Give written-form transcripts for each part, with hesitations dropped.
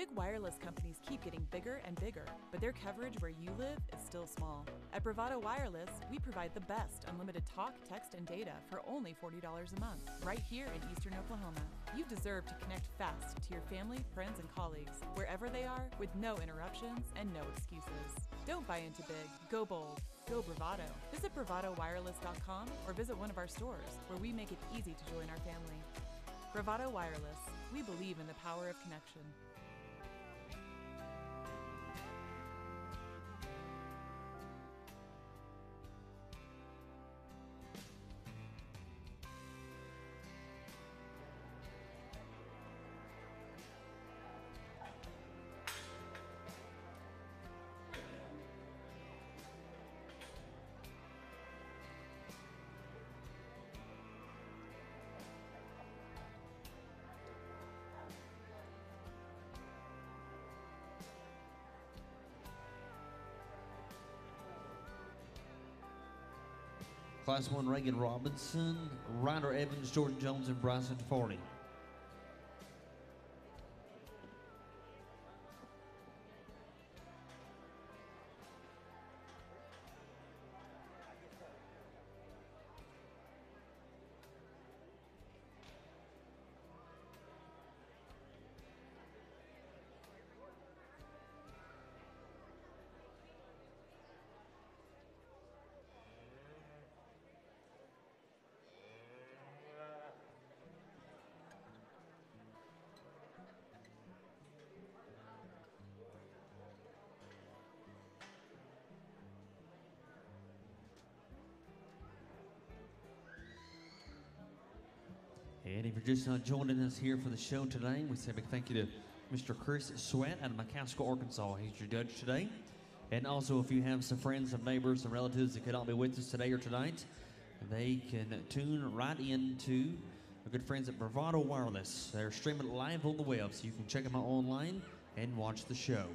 Big wireless companies keep getting bigger and bigger, but their coverage where you live is still small. At Bravado Wireless, we provide the best unlimited talk, text, and data for only $40 a month, right here in Eastern Oklahoma. You deserve to connect fast to your family, friends, and colleagues, wherever they are, with no interruptions and no excuses. Don't buy into big, go bold, go Bravado. Visit bravadowireless.com or visit one of our stores, where we make it easy to join our family. Bravado Wireless, we believe in the power of connection. Class 1, Reagan Robinson, Ryder Evans, Jordan Jones, and Bryson Farley. And if you're just joining us here for the show today, we say a big thank you to Mr. Chris Sweat out of McCaskill, Arkansas. He's your judge today. And also, if you have some friends, some neighbors, some relatives that could not be with us today or tonight, they can tune right in to our good friends at Bravado Wireless. They're streaming live on the web, so you can check them out online and watch the show.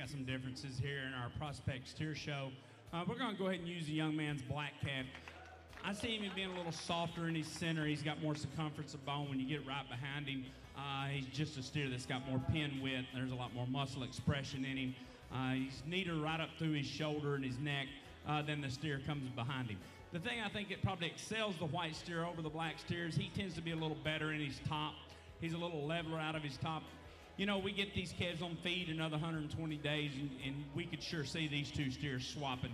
got some differences here in our prospect steer show. We're going to go ahead and use the young man's black calf. I see him being a little softer in his center. He's got more circumference of bone. When you get right behind him, he's just a steer that's got more pin width. There's a lot more muscle expression in him. He's neater right up through his shoulder and his neck than the steer comes behind him. The thing I think that probably excels the white steer over the black steers, he tends to be a little better in his top. He's a little leveler out of his top. You know, we get these calves on feed another 120 days, and we could sure see these two steers swapping.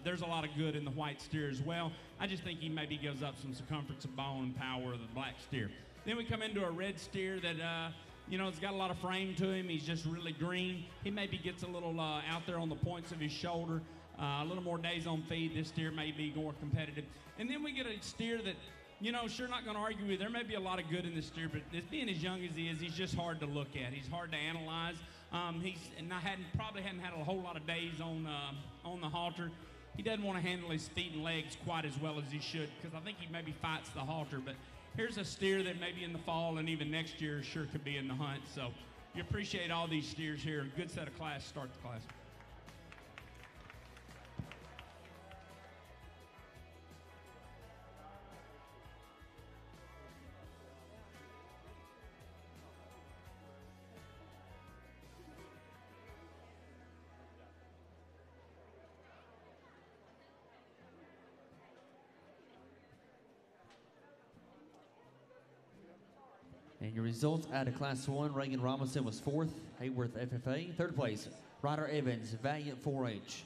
There's a lot of good in the white steer as well. I just think he maybe gives up some circumference of bone and power of the black steer. Then we come into a red steer that, you know, it's got a lot of frame to him. He's just really green. He maybe gets a little out there on the points of his shoulder. A little more days on feed, this steer may be more competitive. And then we get a steer that, you know, sure not going to argue with. There may be a lot of good in this steer, but being as young as he is, he's just hard to look at. He's hard to analyze. Probably hadn't had a whole lot of days on the halter. He doesn't want to handle his feet and legs quite as well as he should, because I think he maybe fights the halter. But here's a steer that maybe in the fall and even next year sure could be in the hunt. So you appreciate all these steers here. A good set of class. Start the class. And your results out of Class 1, Reagan Robinson was 4th, Hayworth FFA. 3rd place, Ryder Evans, Valiant 4-H.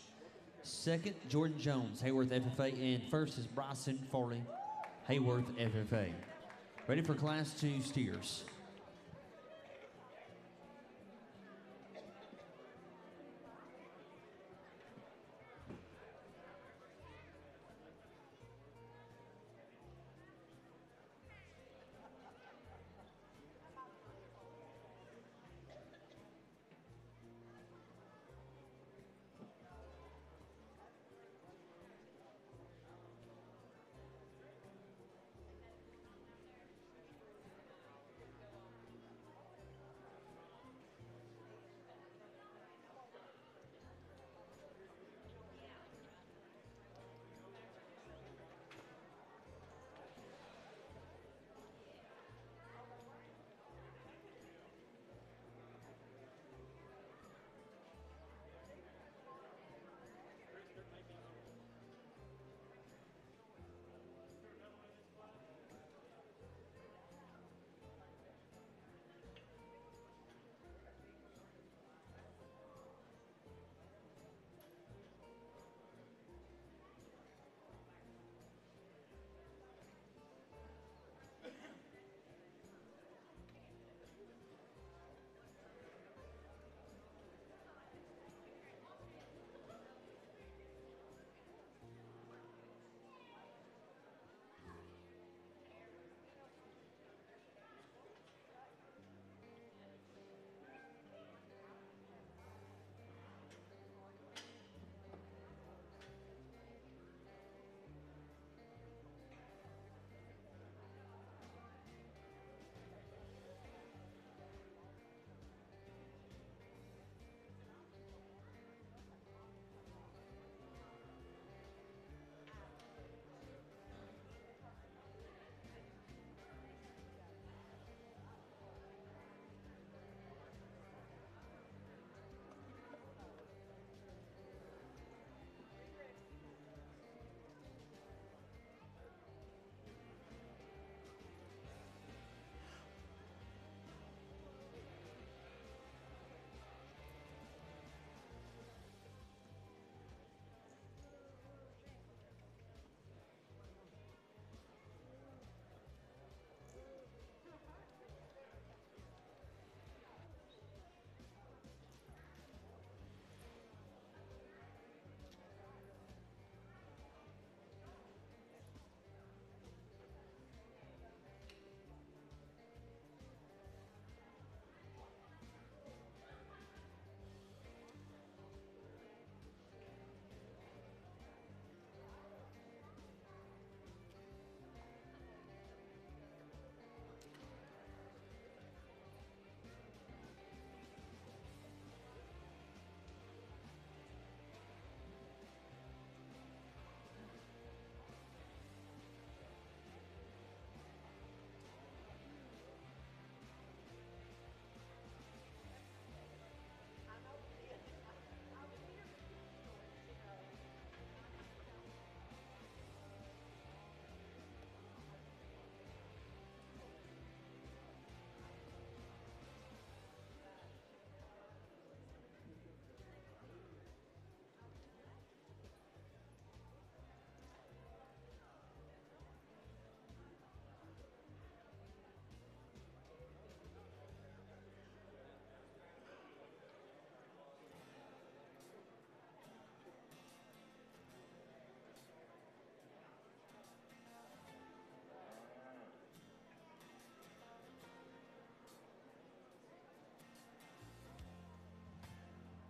2nd, Jordan Jones, Hayworth FFA. And 1st is Bryson Farley, Hayworth FFA. Ready for Class 2 steers.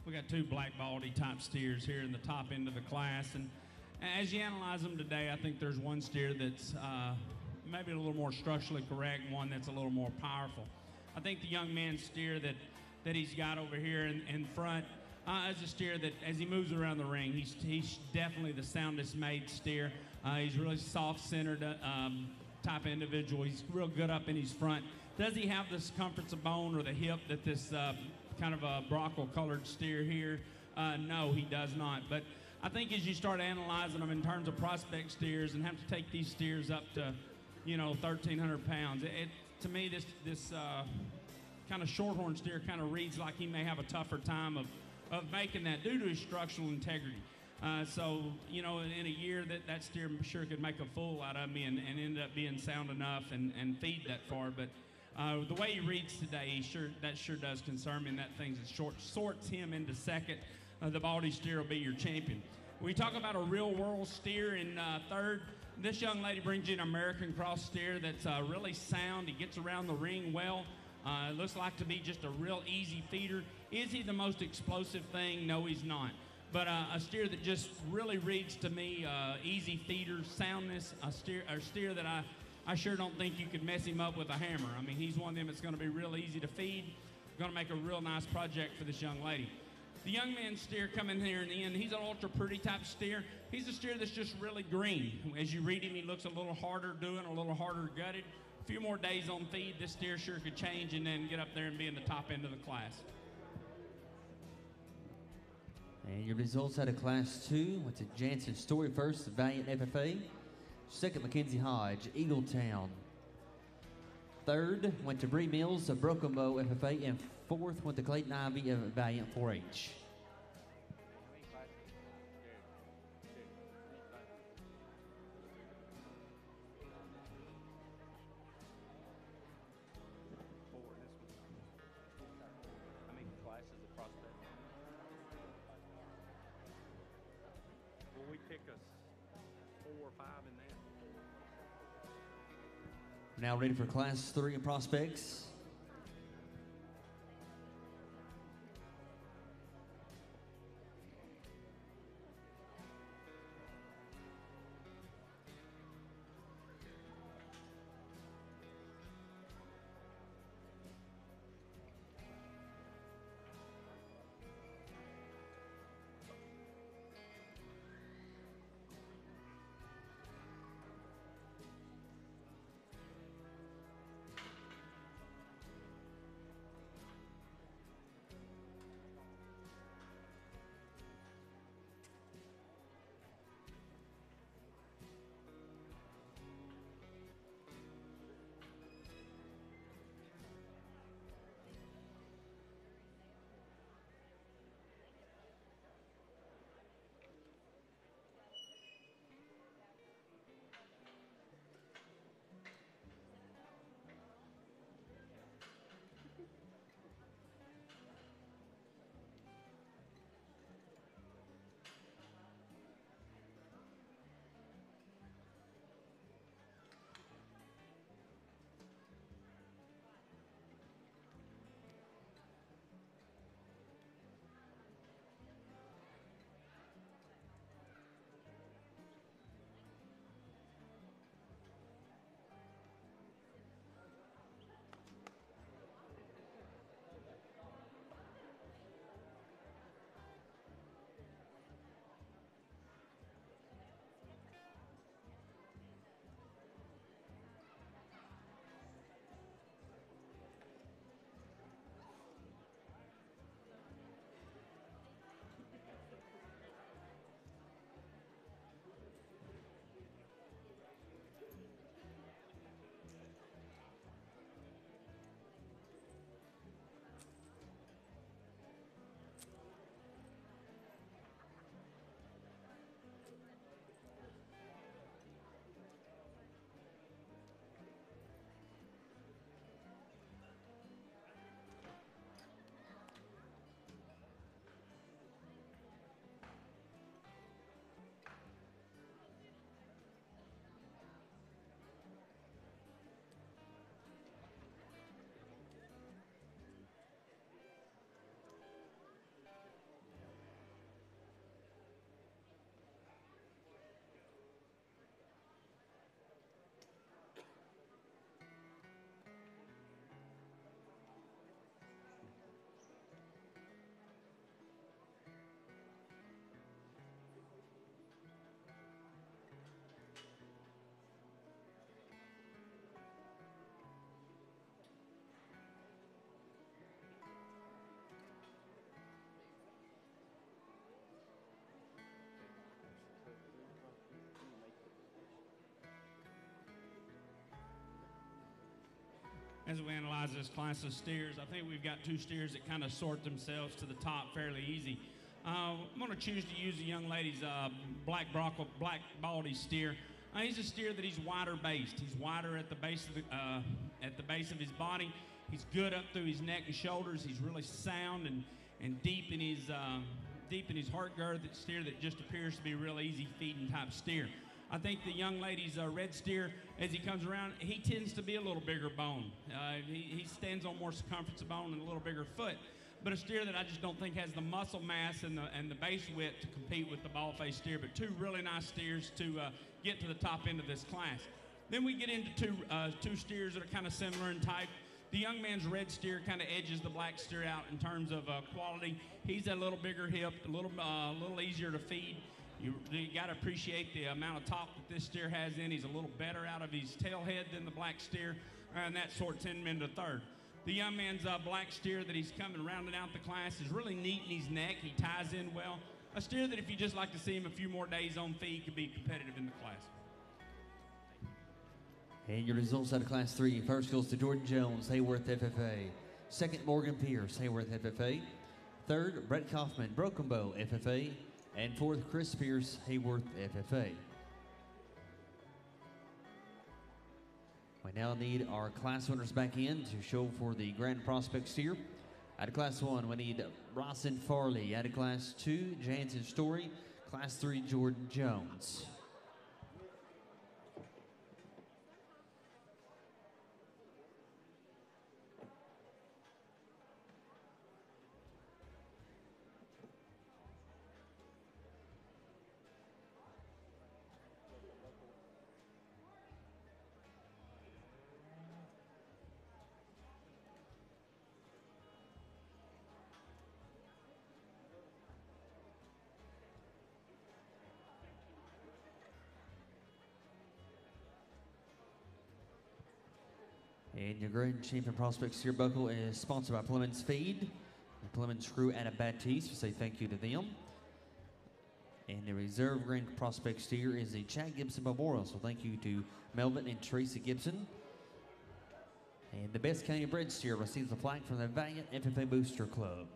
We got two black baldy type steers here in the top end of the class, and as you analyze them today, I think there's one steer that's maybe a little more structurally correct, one that's a little more powerful. I think the young man's steer that he's got over here in front is a steer that, as he moves around the ring, he's definitely the soundest made steer. He's really soft-centered type of individual. He's real good up in his front. Does he have the circumference of bone or the hip that this kind of a Brockle-colored steer here? No, he does not. But I think as you start analyzing them in terms of prospect steers and have to take these steers up to, 1,300 pounds, to me, this kind of shorthorn steer kind of reads like he may have a tougher time of making that due to his structural integrity. So, in a year that steer sure could make a fool out of me and end up being sound enough and feed that far. But the way he reads today, that sure does concern me, and that thing sorts him into second. The baldy steer will be your champion. We talk about a real-world steer in third. This young lady brings you an American cross steer that's really sound. He gets around the ring well. Looks like to be just a real easy feeder. Is he the most explosive thing? No, he's not. But a steer that just really reads to me easy feeder, soundness, a steer that I sure don't think you could mess him up with a hammer. I mean, he's one of them that's going to be real easy to feed. Going to make a real nice project for this young lady. The young man's steer coming here in the end, he's an ultra pretty type steer. He's a steer that's just really green. As you read him, he looks a little harder doing, a little harder gutted. A few more days on feed, this steer sure could change and then get up there and be in the top end of the class. And your results out of Class 2 went to Jansen Story first, Valiant FFA. Second, Mackenzie Hodge, Eagletown. Third went to Bree Mills of Broken Bow FFA, and fourth went to Clayton Ivy of Valiant 4-H. Now ready for Class 3 prospects. as we analyze this class of steers. I think we've got two steers that kind of sort themselves to the top fairly easy. I'm going to choose to use the young lady's black baldy steer. He's a steer that he's wider based. He's wider at the base of his body. He's good up through his neck and shoulders. He's really sound and deep in his heart girth. That steer that just appears to be a real easy feeding type steer. I think the young lady's red steer, as he comes around, he tends to be a little bigger bone. He stands on more circumference of bone and a little bigger foot. But a steer that I just don't think has the muscle mass and the base width to compete with the bald-faced steer. But two really nice steers to get to the top end of this class. Then we get into two steers that are kind of similar in type. The young man's red steer kind of edges the black steer out in terms of quality. He's a little bigger hipped, a little easier to feed. You got to appreciate the amount of top that this steer has in. He's a little better out of his tail head than the black steer, and that sorts him into third. The young man's black steer that he's coming rounding out the class is really neat in his neck. He ties in well. A steer that if you just like to see him a few more days on feed could be competitive in the class. And your results out of Class 3. First goes to Jordan Jones, Hayworth FFA. Second, Morgan Pierce, Hayworth FFA. Third, Brett Kaufman, Broken Bow FFA. And fourth, Chris Pierce, Hayworth FFA. We now need our class winners back in to show for the Grand Prospect steer. Out of Class 1, we need Rawson Farley. Out of Class 2, Jansen Story. Class 3, Jordan Jones. And your Grand Champion Prospect steer buckle is sponsored by Plymouth's Feed. The Plymouth crew at a Baptiste. We say thank you to them. And the reserve Grand Prospect steer is the Chad Gibson Memorial. So thank you to Melvin and Tracy Gibson. And the Best County Bred steer receives a plaque from the Valiant FFA Booster Club.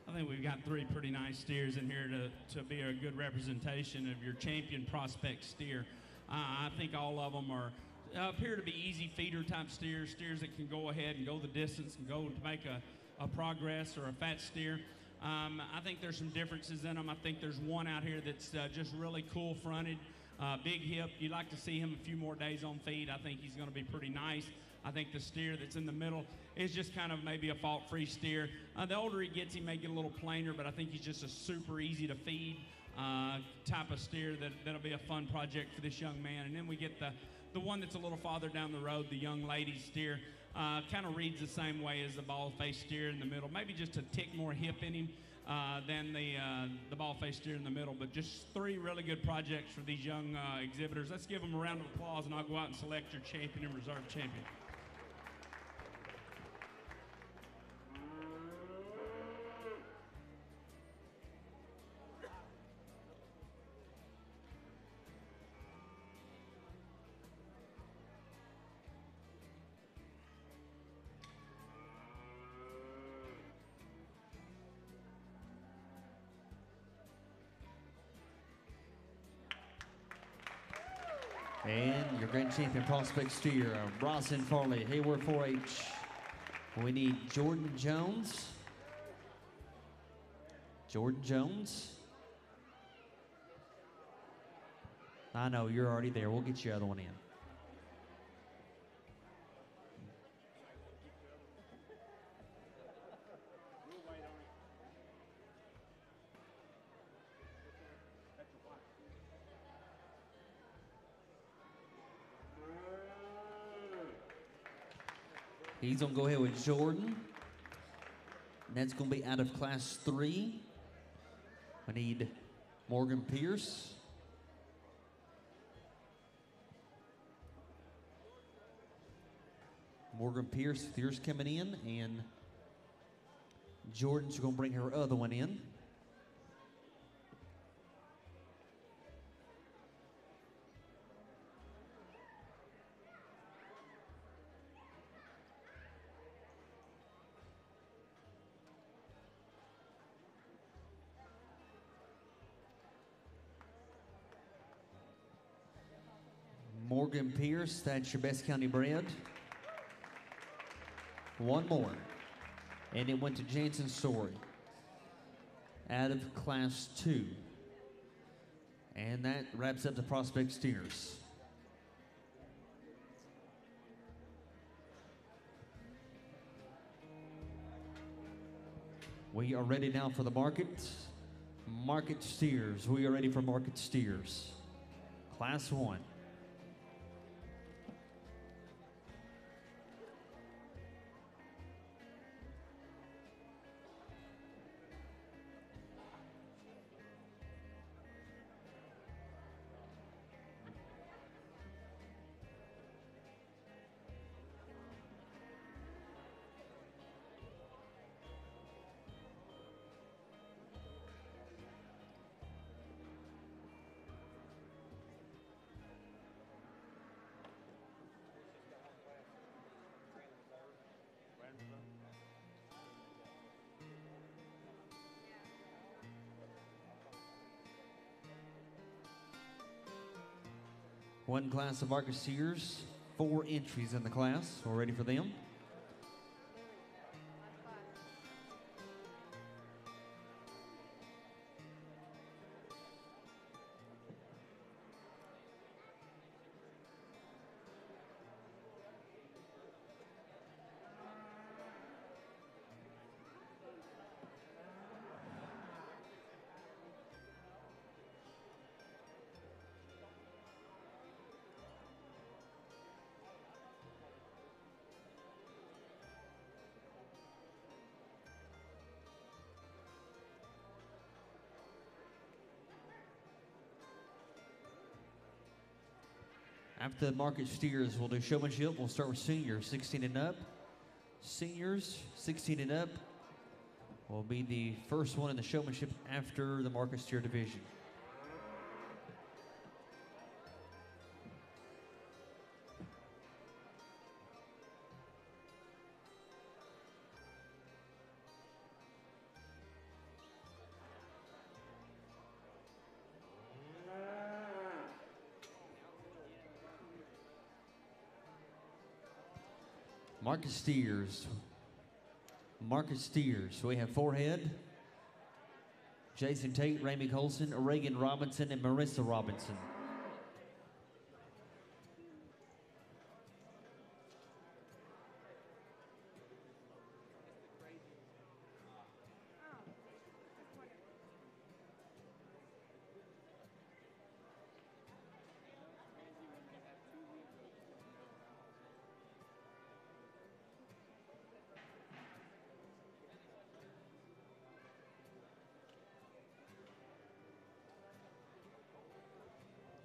I think we've got three pretty nice steers in here to be a good representation of your champion prospect steer. I think all of them appear to be easy feeder type steers that can go ahead and go the distance and go to make a progress or a fat steer. I think there's some differences in them. I think there's one out here that's just really cool fronted, big hip. You'd like to see him a few more days on feed. I think he's going to be pretty nice. I think the steer that's in the middle is just kind of maybe a fault-free steer. The older he gets, he may get a little plainer, but I think he's just a super easy to feed type of steer that'll be a fun project for this young man. And then we get the one that's a little farther down the road, the young lady steer. Kind of reads the same way as the bald-faced steer in the middle. Maybe just a tick more hip in him than the bald-faced steer in the middle. But just three really good projects for these young exhibitors. Let's give them a round of applause, and I'll go out and select your champion and reserve champion. And your grand champion prospect steer, Bronson Farley, Hayward 4-H. We need Jordan Jones. Jordan Jones. I know, you're already there. We'll get your other one in. He's going to go ahead with Jordan. And that's going to be out of Class 3. I need Morgan Pierce. Morgan Pierce, Pierce coming in, and Jordan's going to bring her other one in. Morgan Pierce, that's your best county bred. One more. And it went to Jansen Story out of Class 2. And that wraps up the prospect steers. We are ready now for the market. Market steers. We are ready for market steers. Class 1. One class of market steers, 4 entries in the class. We're ready for them. After the market steers, we'll do showmanship. We'll start with seniors, 16 and up. Seniors, 16 and up, will be the first one in the showmanship after the market steer division. Market steers. Market steers. We have 4 head. Jason Tate, Ramey Colson, Reagan Robinson, and Marissa Robinson.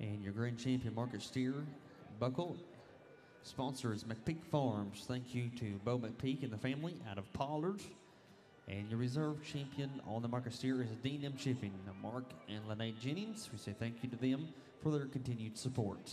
And your grand champion market steer buckle. Sponsor is McPeak Farms. Thank you to Bo McPeak and the family out of Pollard. And your reserve champion on the market steer is Dean M. Chipping, Mark and Lene Jennings. We say thank you to them for their continued support.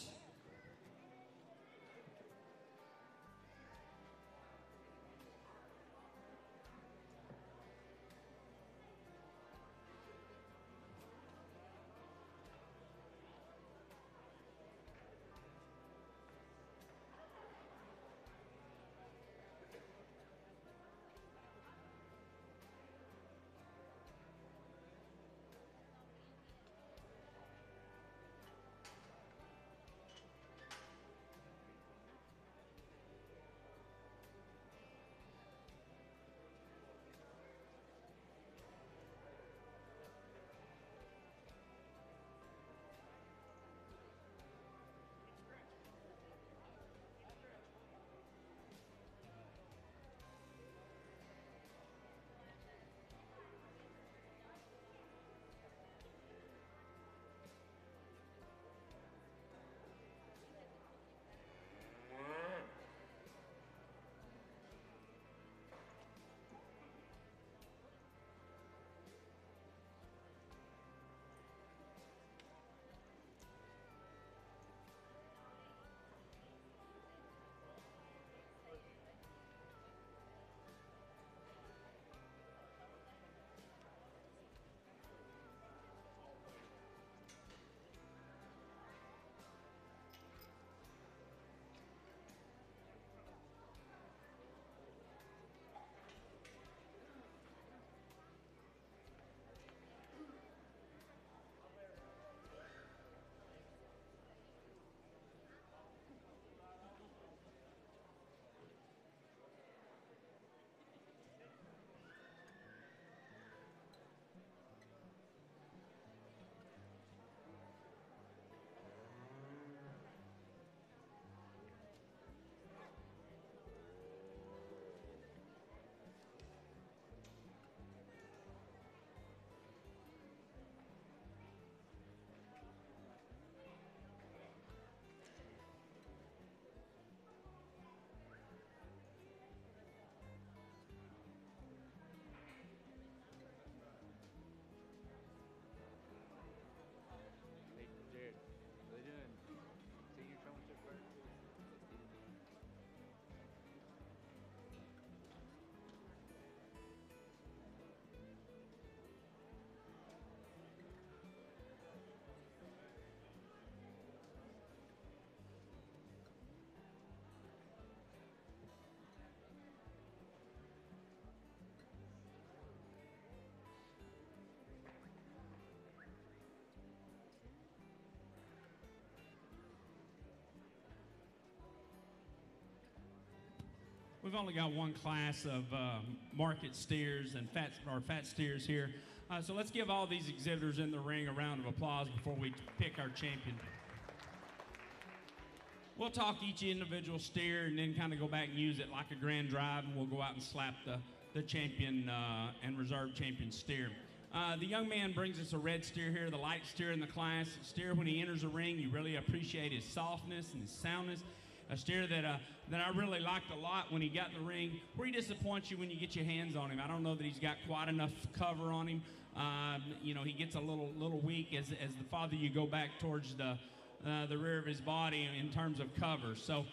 We've only got one class of market steers and fat steers here. So let's give all these exhibitors in the ring a round of applause before we pick our champion. We'll talk each individual steer and then kind of go back and use it like a grand drive, and we'll go out and slap the champion and reserve champion steer. The young man brings us a red steer here, the light steer in the class. A steer, when he enters the ring, you really appreciate his softness and his soundness. A steer that I really liked a lot when he got in the ring. Where he disappoints you when you get your hands on him. I don't know that he's got quite enough cover on him. You know, he gets a little weak as the farther you go back towards the rear of his body in terms of cover. So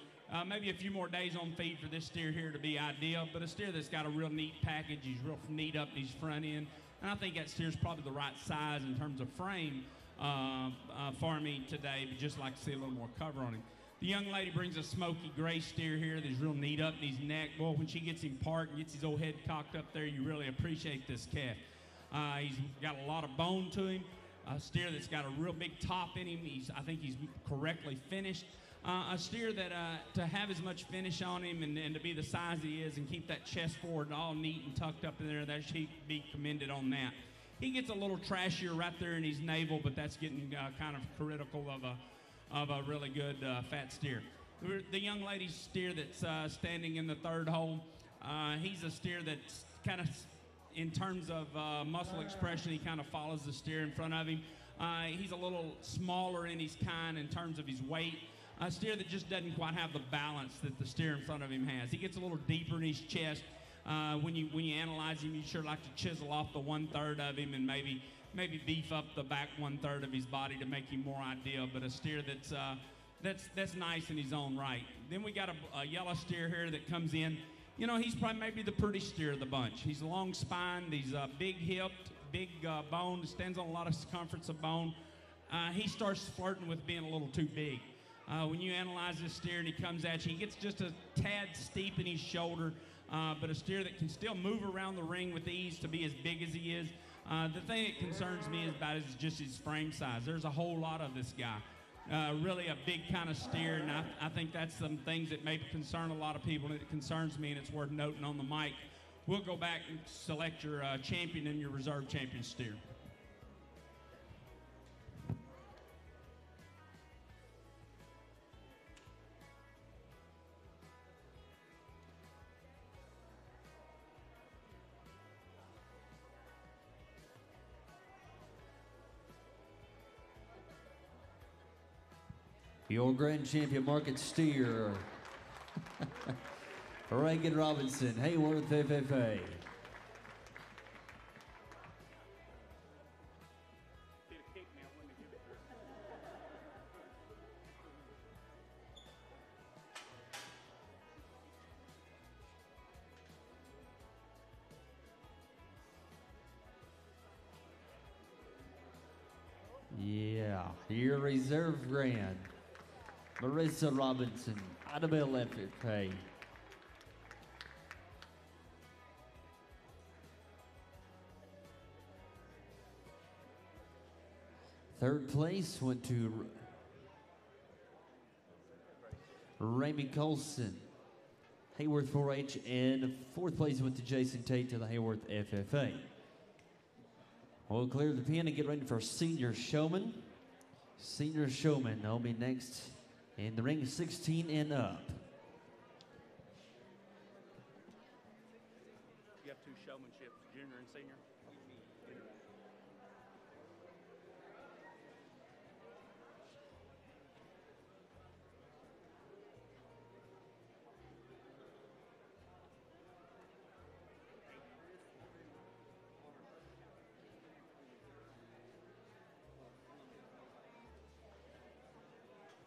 maybe a few more days on feed for this steer here to be ideal. But a steer that's got a real neat package. He's real neat up in his front end. And I think that steer's probably the right size in terms of frame for me today. But just like to see a little more cover on him. The young lady brings a smoky gray steer here that's real neat up in his neck. Boy, when she gets him parked and gets his old head cocked up there, you really appreciate this calf. He's got a lot of bone to him. A steer that's got a real big top in him. I think he's correctly finished. A steer that to have as much finish on him and to be the size he is and keep that chest forward all neat and tucked up in there, that should be commended on that. He gets a little trashier right there in his navel, but that's getting kind of critical of a really good fat steer. The young lady's steer that's standing in the third hole, he's a steer that's kind of, in terms of muscle expression, he kind of follows the steer in front of him. He's a little smaller in his kind in terms of his weight. A steer that just doesn't quite have the balance that the steer in front of him has. He gets a little deeper in his chest. When you analyze him, you sure like to chisel off the 1/3 of him and maybe beef up the back 1/3 of his body to make him more ideal. But a steer that's nice in his own right. Then we got a yellow steer here that comes in. You know, he's probably maybe the pretty steer of the bunch. He's long spined, he's big hipped, big bone, stands on a lot of circumference of bone. He starts flirting with being a little too big. When you analyze this steer and he comes at you, he gets just a tad steep in his shoulder, but a steer that can still move around the ring with ease to be as big as he is. The thing that concerns me is just his frame size. There's a whole lot of this guy. Really a big kind of steer, and I think that's some things that may concern a lot of people, and it concerns me, and it's worth noting on the mic. We'll go back and select your champion and your reserve champion steer. Your grand champion market steer, Reagan Robinson, Hayworth FFA. Yeah, your reserve grand. Marissa Robinson, Annabelle FFA. Third place went to Raymond Colson, Hayworth 4-H, and fourth place went to Jason Tate to the Hayworth FFA. We'll clear the pin and get ready for Senior Showman. Senior Showman will be next in the ring, 16 and up. You have two showmanship, junior and senior.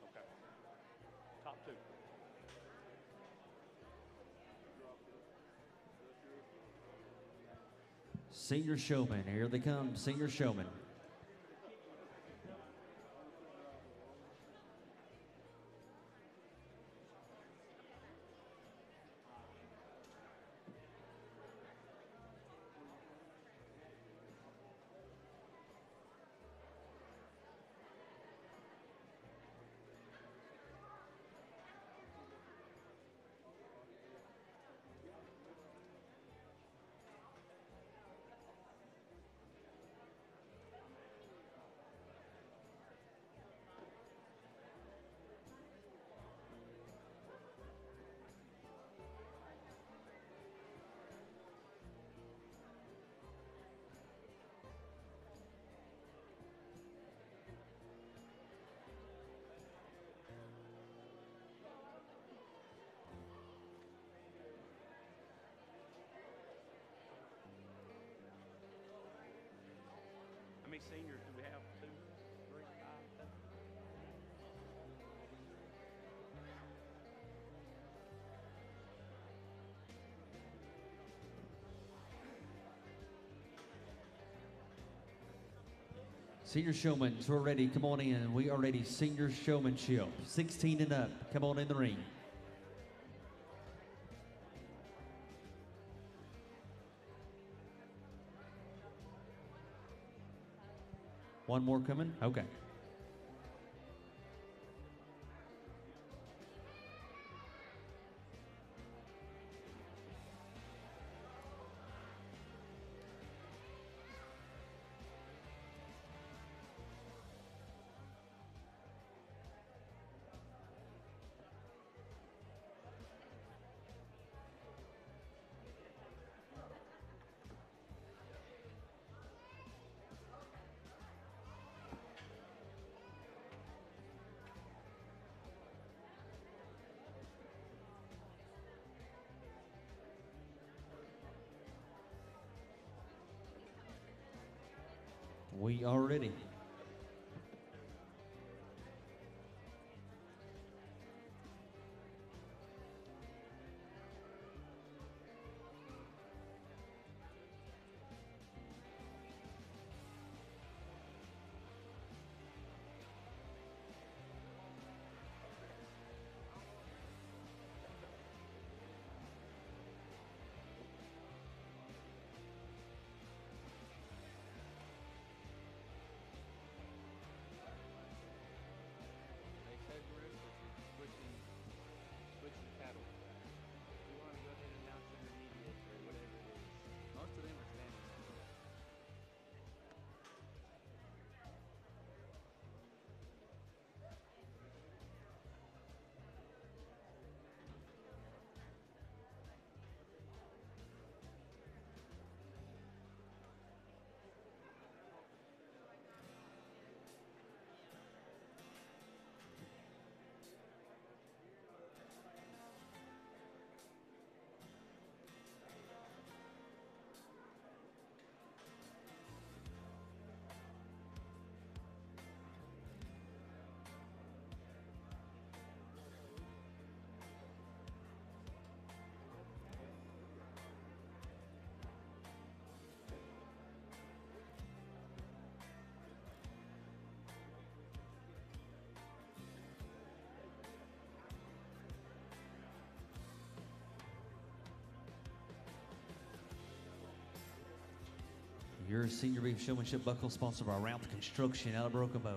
Okay. Top two. Senior Showman, here they come, Senior Showman. Senior showmen, we're ready. Come on in. We are ready. Senior showmanship. 16 and up. Come on in the ring. One more coming? Okay. We are ready. Switching cattle. If you want to go ahead and announce intermediate or whatever it is, most of them are standing. Your senior beef showmanship buckle sponsored by Ralph Construction out of Broken Bow.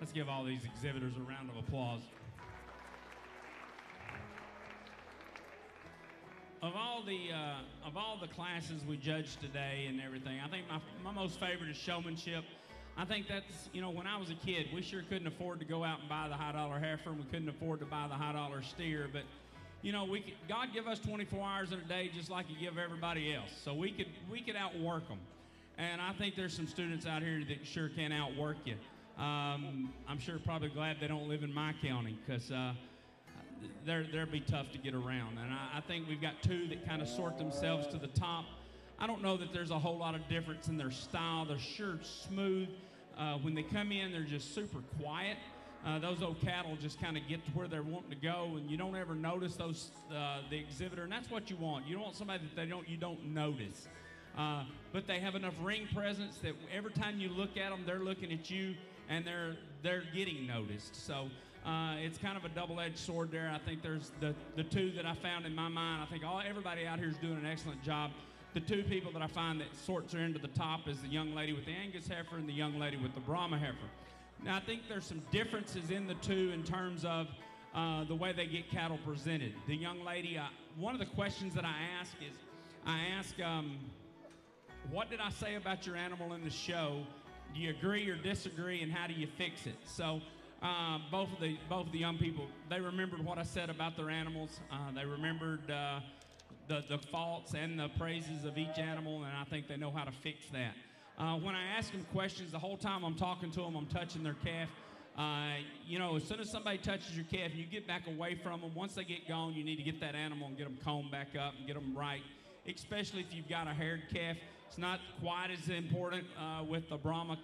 Let's give all these exhibitors a round of applause. Of all the classes we judged today and everything, I think my most favorite is showmanship. I think that's, you know, when I was a kid, we sure couldn't afford to go out and buy the high dollar heifer, and we couldn't afford to buy the high dollar steer, but you know, God give us 24 hours in a day just like He give everybody else, so we could outwork them. And I think there's some students out here that sure can outwork you. I'm sure probably glad they don't live in my county, because they'll be tough to get around. And I think we've got two that kind of sort themselves to the top. I don't know that there's a whole lot of difference in their style. They're sure smooth. When they come in, they're just super quiet. Those old cattle just kind of get to where they're wanting to go, and you don't ever notice those the exhibitor, and that's what you want. You don't want somebody that you don't notice. But they have enough ring presence that every time you look at them, they're looking at you, and they're getting noticed. So it's kind of a double-edged sword there. I think there's the two that I found in my mind. I think everybody out here is doing an excellent job. The two people that I find that sorts are into the top is the young lady with the Angus heifer and the young lady with the Brahma heifer. Now, I think there's some differences in the two in terms of the way they get cattle presented. The young lady, one of the questions that I ask, what did I say about your animal in the show? Do you agree or disagree, and how do you fix it? So both of the young people, they remembered what I said about their animals. They remembered the faults and the praises of each animal, and I think they know how to fix that. When I ask them questions, the whole time I'm talking to them, I'm touching their calf. You know, as soon as somebody touches your calf, you get back away from them. Once they get gone, you need to get that animal and get them combed back up and get them right, especially if you've got a haired calf. It's not quite as important with the Brahma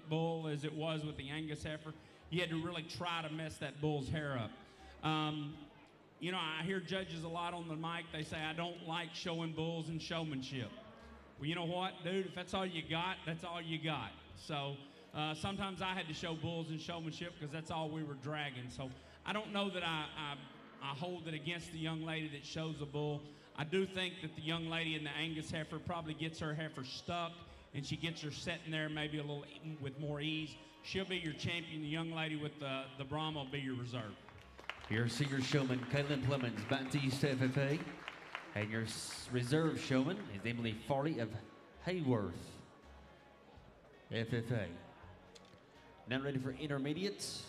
bull as it was with the Angus heifer. You had to really try to mess that bull's hair up. You know, I hear judges a lot on the mic. They say, I don't like showing bulls and showmanship. Well, you know what, dude? If that's all you got, that's all you got. So sometimes I had to show bulls and showmanship because that's all we were dragging. So I don't know that I hold it against the young lady that shows a bull. I do think that the young lady in the Angus heifer probably gets her heifer stuck, and she gets her sitting there maybe a little with more ease. She'll be your champion. The young lady with the Brahma will be your reserve. Your senior showman, Caitlin Clemens, Baptiste FFA. And your reserve showman is Emily Farley of Hayworth, FFA. Now ready for intermediates.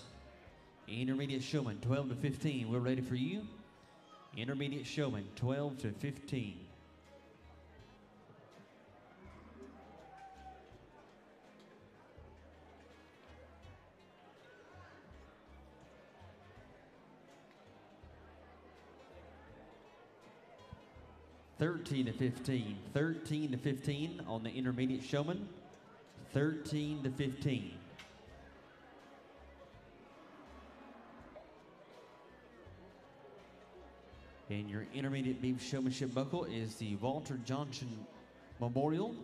Intermediate showman, 12 to 15. We're ready for you. Intermediate showman, 12 to 15. $13 to 15. 13 to 15 on the intermediate showman. 13 to 15. And your intermediate beef showmanship buckle is the Walter Johnson Memorial.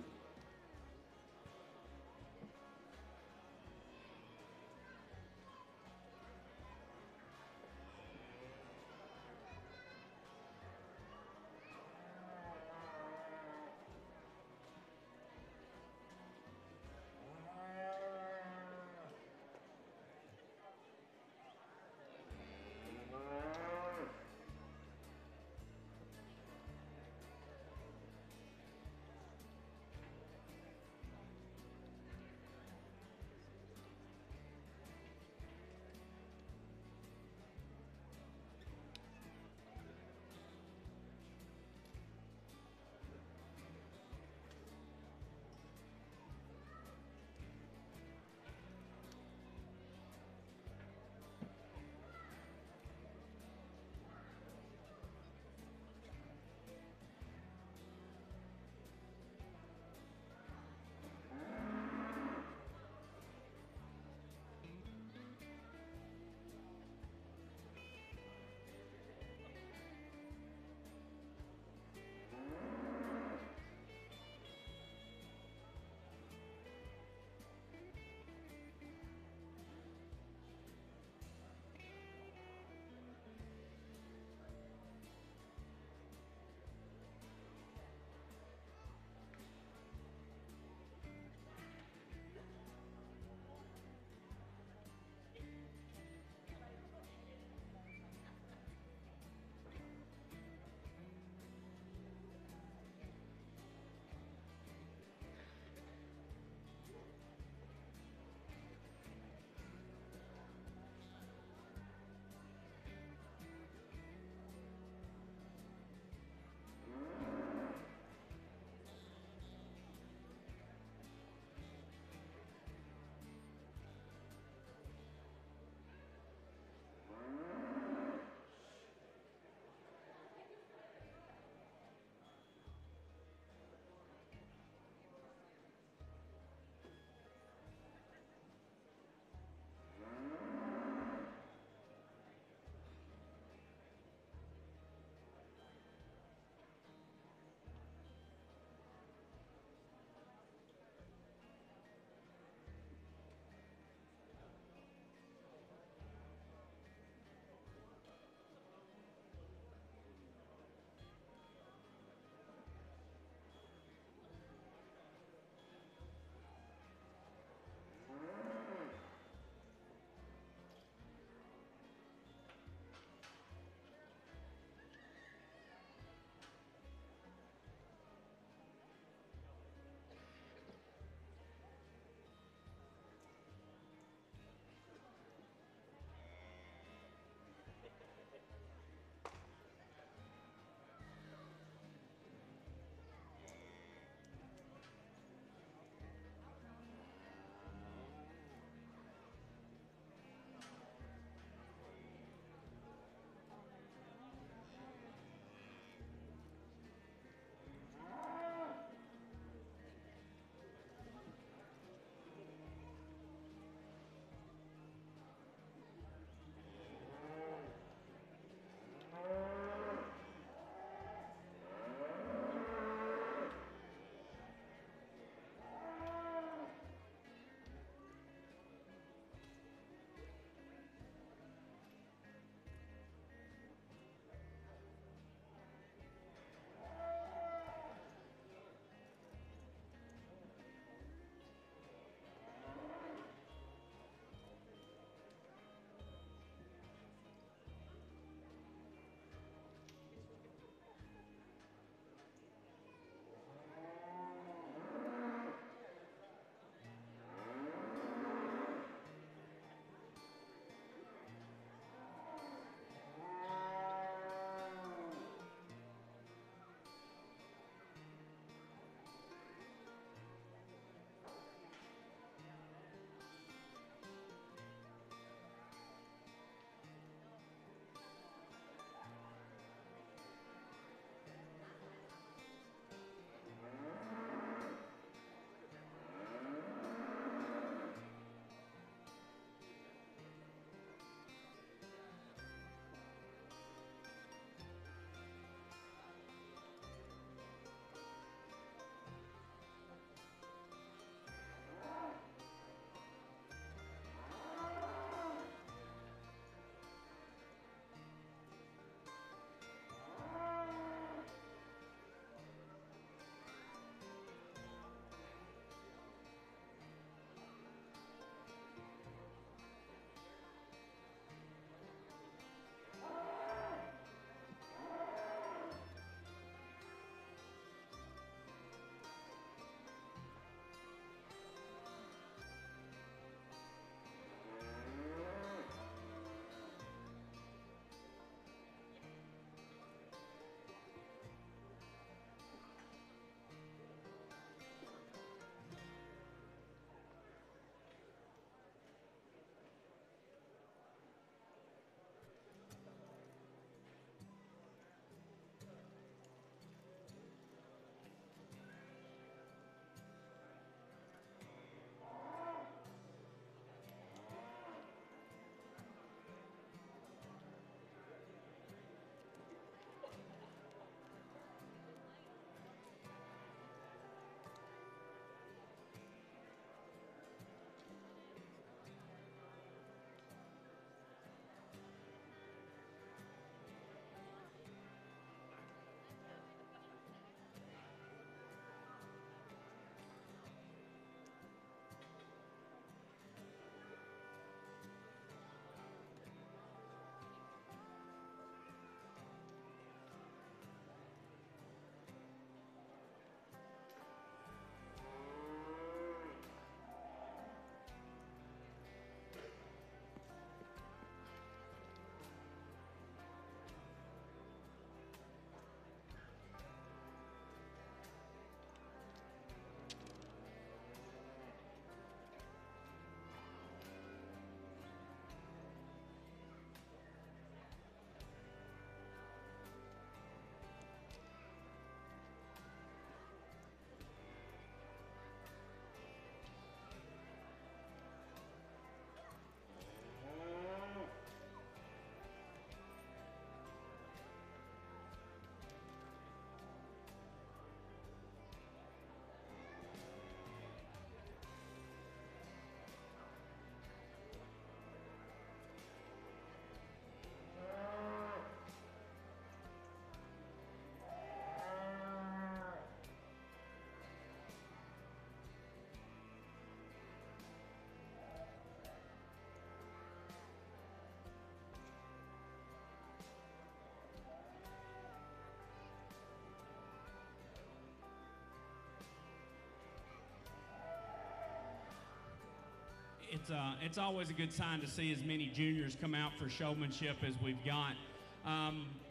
it's always a good sign to see as many juniors come out for showmanship as we've got.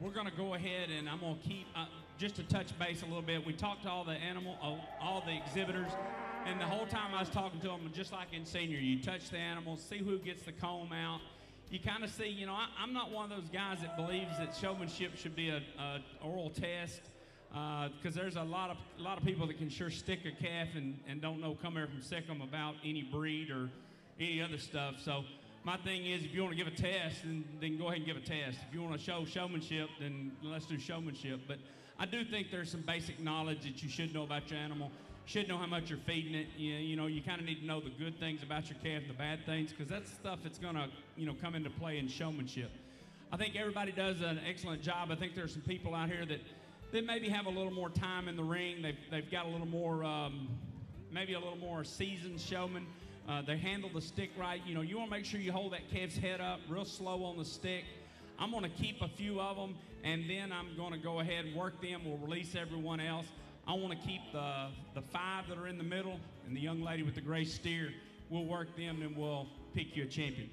We're going to go ahead and I'm going to keep, just to touch base a little bit, we talked to all the exhibitors, and the whole time I was talking to them, just like in senior, you touch the animals, see who gets the comb out. You kind of see, you know, I'm not one of those guys that believes that showmanship should be a oral test, because there's a lot of people that can sure stick a calf and don't know come here from Sikkim about any breed or any other stuff. So my thing is, if you want to give a test, then go ahead and give a test. If you want to show showmanship, then let's do showmanship. But I do think there's some basic knowledge that you should know about your animal. You should know how much you're feeding it. You know, you kind of need to know the good things about your calf and the bad things, because that's stuff that's going to, you know, come into play in showmanship. I think everybody does an excellent job. I think there's some people out here that maybe have a little more time in the ring. They've got a little more, maybe a little more seasoned showman. They handle the stick right. You know, you want to make sure you hold that calf's head up real slow on the stick. I'm going to keep a few of them, and then I'm going to go ahead and work them. We'll release everyone else. I want to keep the 5 that are in the middle, and the young lady with the gray steer. We'll work them, and we'll pick you a champion.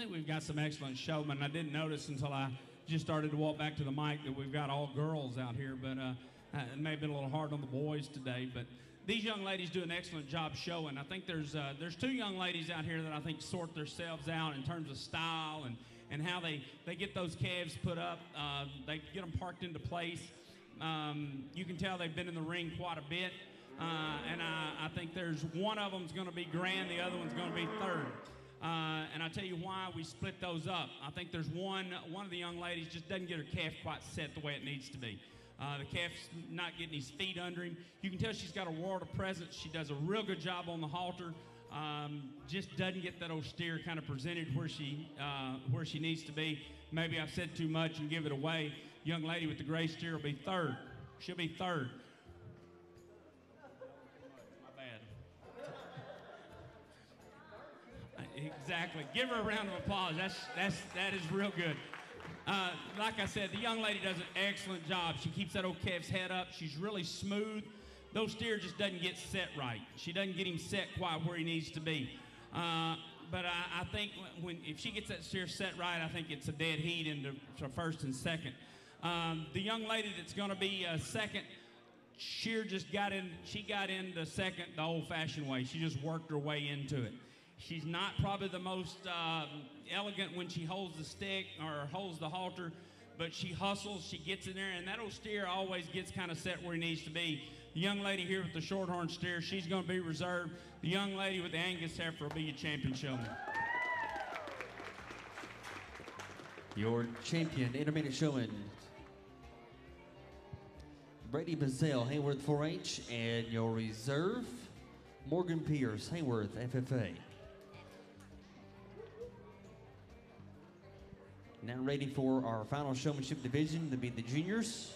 think we've got some excellent showmen. I didn't notice until I just started to walk back to the mic that we've got all girls out here, but it may have been a little hard on the boys today. But these young ladies do an excellent job showing. I think there's 2 young ladies out here that I think sort themselves out in terms of style and how they get those calves put up. They get them parked into place. You can tell they've been in the ring quite a bit. And I think there's one of them's going to be grand, the other one's going to be third. And I'll tell you why we split those up. I think there's one of the young ladies just doesn't get her calf quite set the way it needs to be. The calf's not getting his feet under him. You can tell she's got a world of presence. She does a real good job on the halter. Just doesn't get that old steer kind of presented where she needs to be. Maybe I've said too much and give it away. Young lady with the gray steer will be third. She'll be third. Exactly. Give her a round of applause. That is real good. Like I said, the young lady does an excellent job. She keeps that old calf's head up. She's really smooth. Those steer just doesn't get set right. She doesn't get him set quite where he needs to be. But I think if she gets that steer set right, I think it's a dead heat into first and second. The young lady that's going to be second, she got into second the old-fashioned way. She just worked her way into it. She's not probably the most elegant when she holds the stick or holds the halter, but she hustles, she gets in there, and that old steer always gets kind of set where he needs to be. The young lady here with the shorthorn steer, she's going to be reserved. The young lady with the Angus heifer will be your champion showman. Your champion intermediate showman, Brady Bazell, Hayworth 4-H, and your reserve, Morgan Pierce, Hayworth FFA. Now ready for our final showmanship division to be the juniors.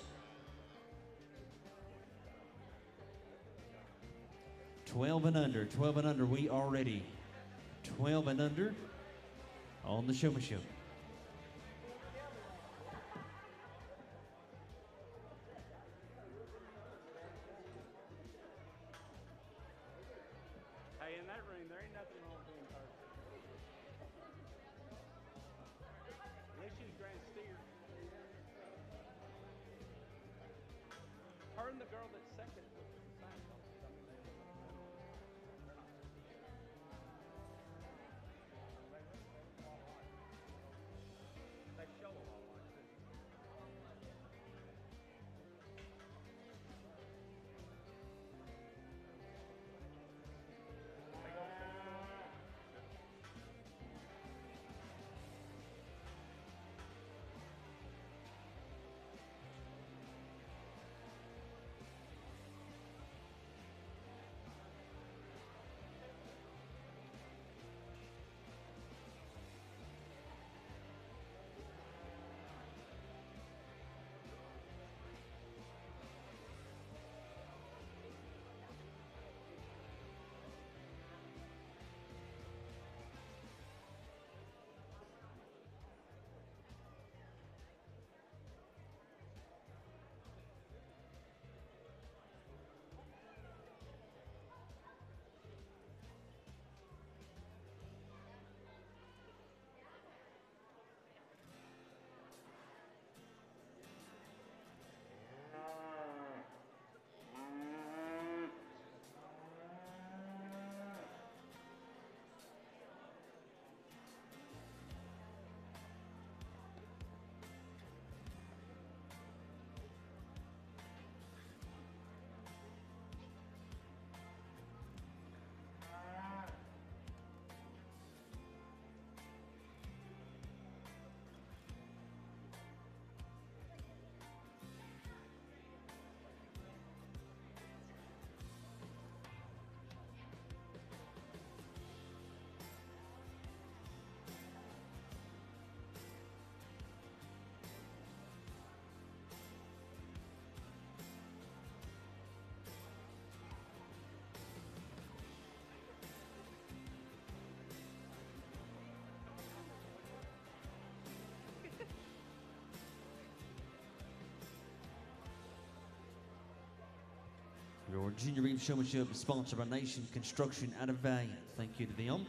12 and under, we are ready. 12 and under on the showmanship. Hey, in that ring, there ain't nothing wrong with being third. At least she's grand steer. Her and the girl that's second was the same. I mean, they're not. They show a lot like too. Your junior ring showmanship is sponsored by Nation Construction out of Valiant. Thank you to them.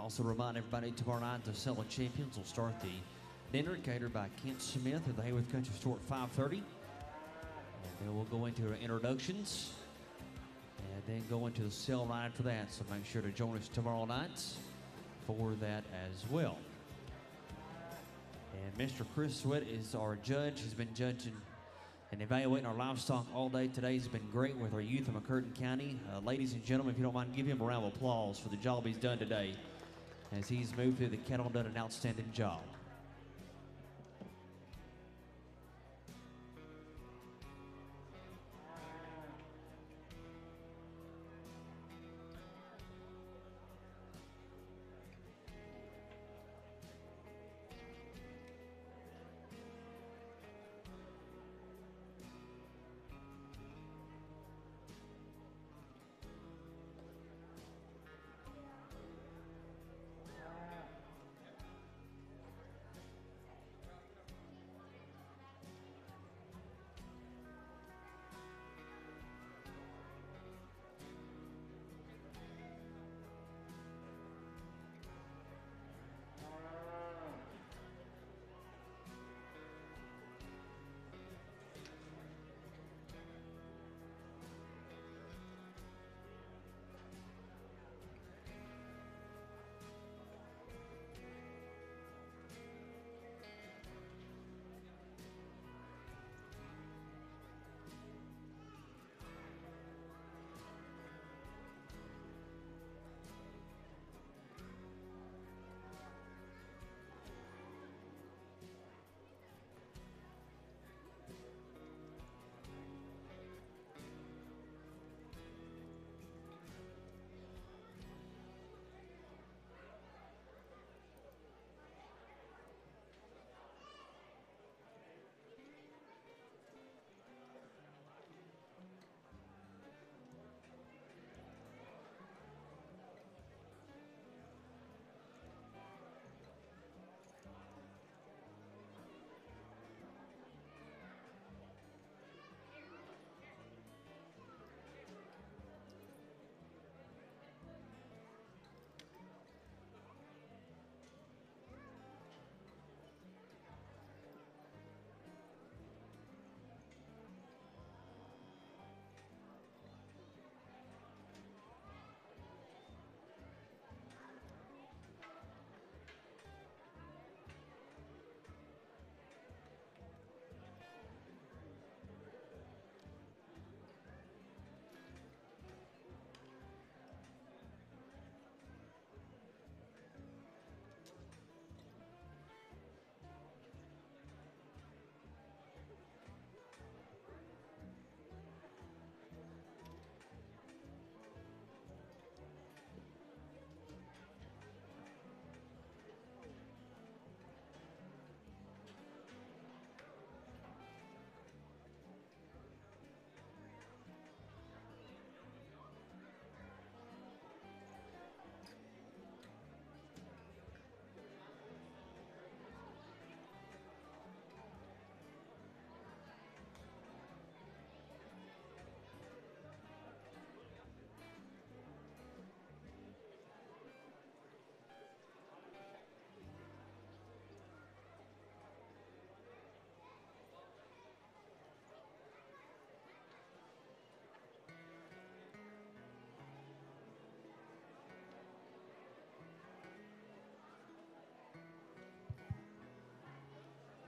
Also remind everybody tomorrow night the Sell of Champions will start the dinner catered by Kent Smith at the Hayworth Country Store at 5:30. And then we'll go into our introductions and then go into the sale right after that. So make sure to join us tomorrow night for that as well. And Mr. Chris Sweat is our judge. He's been judging and evaluating our livestock all day today. He's been great with our youth in McCurtain County. Ladies and gentlemen, if you don't mind, give him a round of applause for the job he's done today as he's moved through the cattle and done an outstanding job.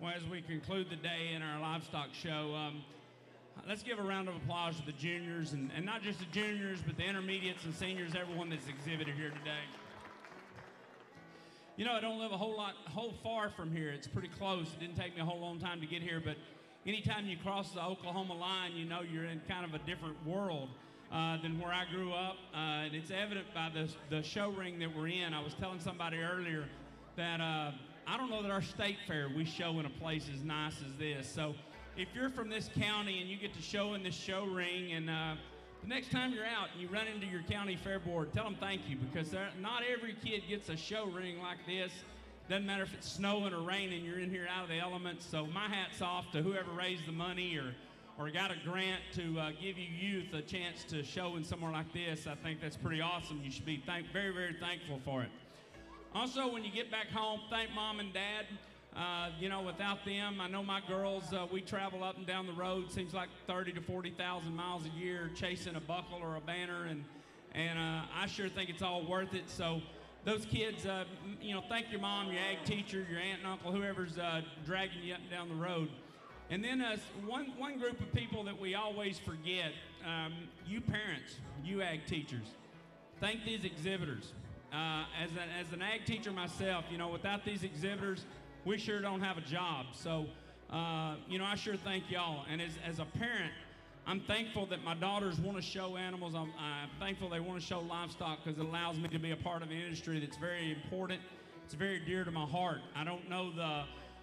Well, as we conclude the day in our livestock show, let's give a round of applause to the juniors, and not just the juniors, but the intermediates and seniors, everyone that's exhibited here today. You know, I don't live a whole far from here. It's pretty close. It didn't take me a whole long time to get here, but anytime you cross the Oklahoma line, you know you're in kind of a different world than where I grew up. And it's evident by the show ring that we're in. I was telling somebody earlier that I don't know that our state fair we show in a place as nice as this. So if you're from this county and you get to show in this show ring, and the next time you're out and you run into your county fair board, tell them thank you, because not every kid gets a show ring like this. Doesn't matter if it's snowing or raining, you're in here out of the elements. So my hat's off to whoever raised the money or got a grant to give you youth a chance to show in somewhere like this. I think that's pretty awesome. You should be very, very thankful for it. Also, when you get back home, thank Mom and Dad. You know, without them, I know my girls, we travel up and down the road, seems like 30 to 40,000 miles a year chasing a buckle or a banner, and I sure think it's all worth it. So those kids, you know, thank your mom, your ag teacher, your aunt and uncle, whoever's dragging you up and down the road. And then one group of people that we always forget, you parents, you ag teachers, thank these exhibitors. As an ag teacher myself, you know, without these exhibitors, we sure don't have a job. So, you know, I sure thank y'all. And as a parent, I'm thankful that my daughters want to show animals. I'm thankful they want to show livestock because it allows me to be a part of an industry that's very important. It's very dear to my heart. I don't know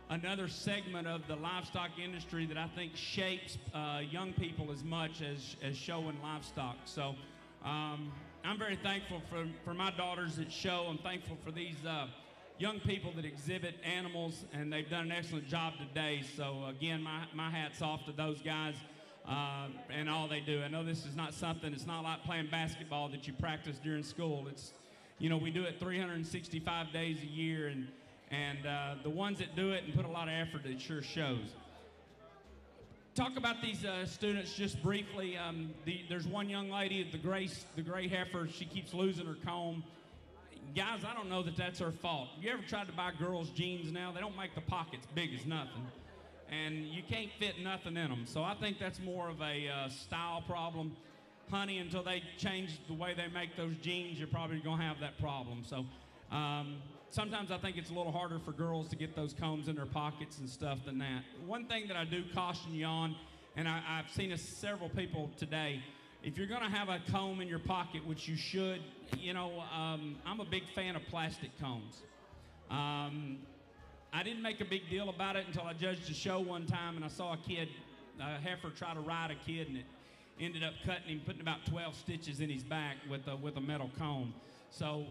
another segment of the livestock industry that I think shapes young people as much as showing livestock. So I'm very thankful for my daughters that show. I'm thankful for these young people that exhibit animals, and they've done an excellent job today. So again, my hat's off to those guys and all they do. I know this is not something, it's not like playing basketball that you practice during school. It's, you know, we do it 365 days a year, and the ones that do it and put a lot of effort, it sure shows. Talk about these students just briefly. There's one young lady, the gray heifer, she keeps losing her comb. Guys, I don't know that that's her fault. You ever tried to buy girls' jeans now? They don't make the pockets big as nothing. And you can't fit nothing in them. So I think that's more of a style problem. Honey, until they change the way they make those jeans, you're probably going to have that problem. So sometimes I think it's a little harder for girls to get those combs in their pockets and stuff than that. One thing that I do caution you on, and I've seen several people today, if you're going to have a comb in your pocket, which you should, you know, I'm a big fan of plastic combs. I didn't make a big deal about it until I judged a show one time, and I saw a heifer try to ride a kid, and it ended up cutting him, putting about 12 stitches in his back with a metal comb. So,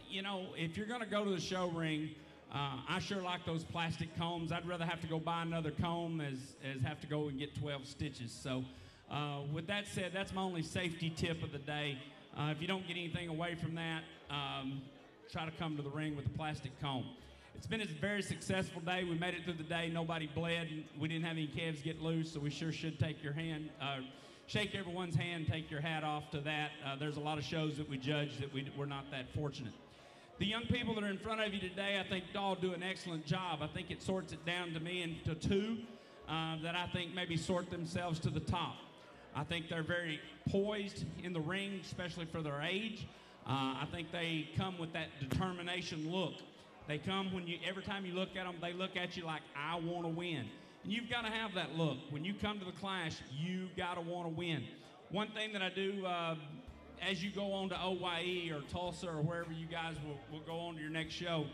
you know, if you're going to go to the show ring, I sure like those plastic combs. I'd rather have to go buy another comb as have to go and get 12 stitches. So with that said, that's my only safety tip of the day. If you don't get anything away from that, try to come to the ring with a plastic comb. It's been a very successful day. We made it through the day. Nobody bled. We didn't have any calves get loose, so we sure should take your hand, shake everyone's hand, take your hat off to that. There's a lot of shows that we judge that we're not that fortunate. The young people that are in front of you today, I think all do an excellent job. I think it sorts it down to me into two that I think maybe sort themselves to the top. I think they're very poised in the ring, especially for their age. I think they come with that determination look. They come when every time you look at them, they look at you like, I want to win. And you've got to have that look. When you come to the clash, you got to want to win. One thing that I do, as you go on to OYE or Tulsa or wherever you guys will go on to your next show,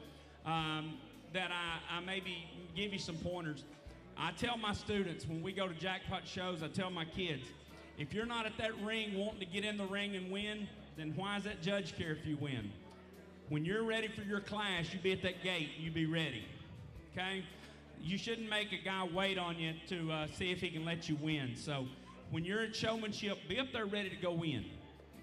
that I maybe give you some pointers. I tell my students when we go to jackpot shows, I tell my kids, if you're not at that ring wanting to get in the ring and win, then why does that judge care if you win? When you're ready for your class, you be at that gate, you be ready, okay? You shouldn't make a guy wait on you to see if he can let you win. So when you're at showmanship, be up there ready to go win.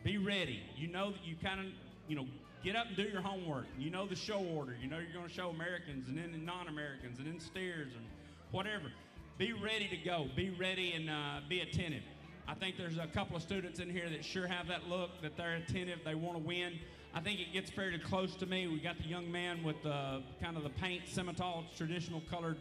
Be ready. You know that you kind of, you know, get up and do your homework. You know the show order. You know you're going to show Americans and then non-Americans and then steers and whatever. Be ready to go. Be ready and be attentive. I think there's a couple of students in here that sure have that look, that they're attentive, they want to win. I think it gets fairly close to me. We got the young man with kind of the paint Simmental, traditional colored,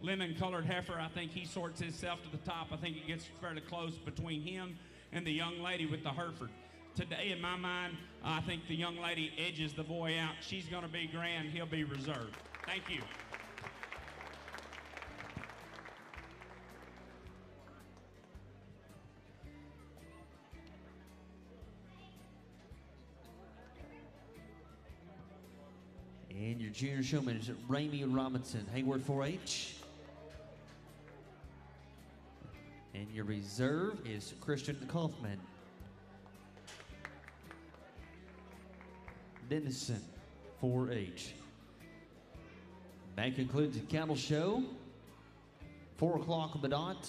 lemon-colored heifer. I think he sorts himself to the top. I think it gets fairly close between him and the young lady with the Hereford. Today, in my mind, I think the young lady edges the boy out. She's going to be grand. He'll be reserved. Thank you. And your junior showman is Ramey Robinson, Hayward 4-H. And your reserve is Christian Kaufman. Dennison, 4-H. That concludes the cattle show. 4 o'clock on the dot.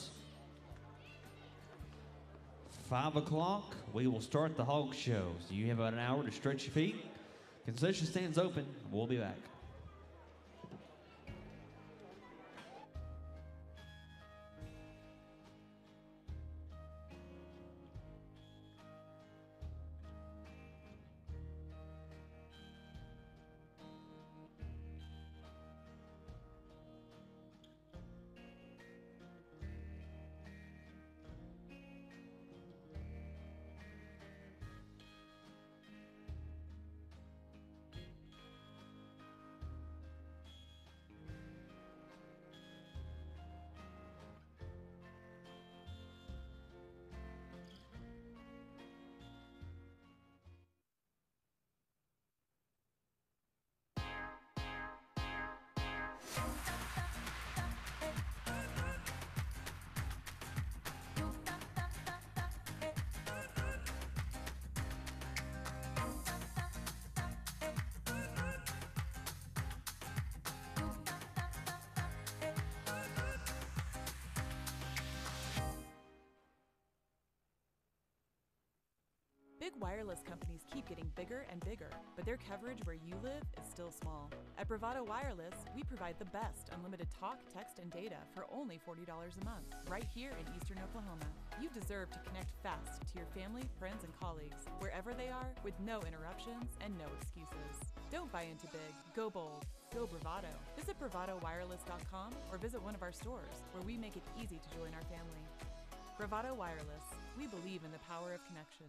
5 o'clock, we will start the hog show. So you have about an hour to stretch your feet. Concession stands open. We'll be back. Big wireless companies keep getting bigger and bigger, but their coverage where you live is still small. At Bravado Wireless, we provide the best unlimited talk, text, and data for only $40 a month, right here in Eastern Oklahoma. You deserve to connect fast to your family, friends, and colleagues, wherever they are, with no interruptions and no excuses. Don't buy into big. Go bold. Go Bravado. Visit bravadowireless.com or visit one of our stores, where we make it easy to join our family. Bravado Wireless. We believe in the power of connection.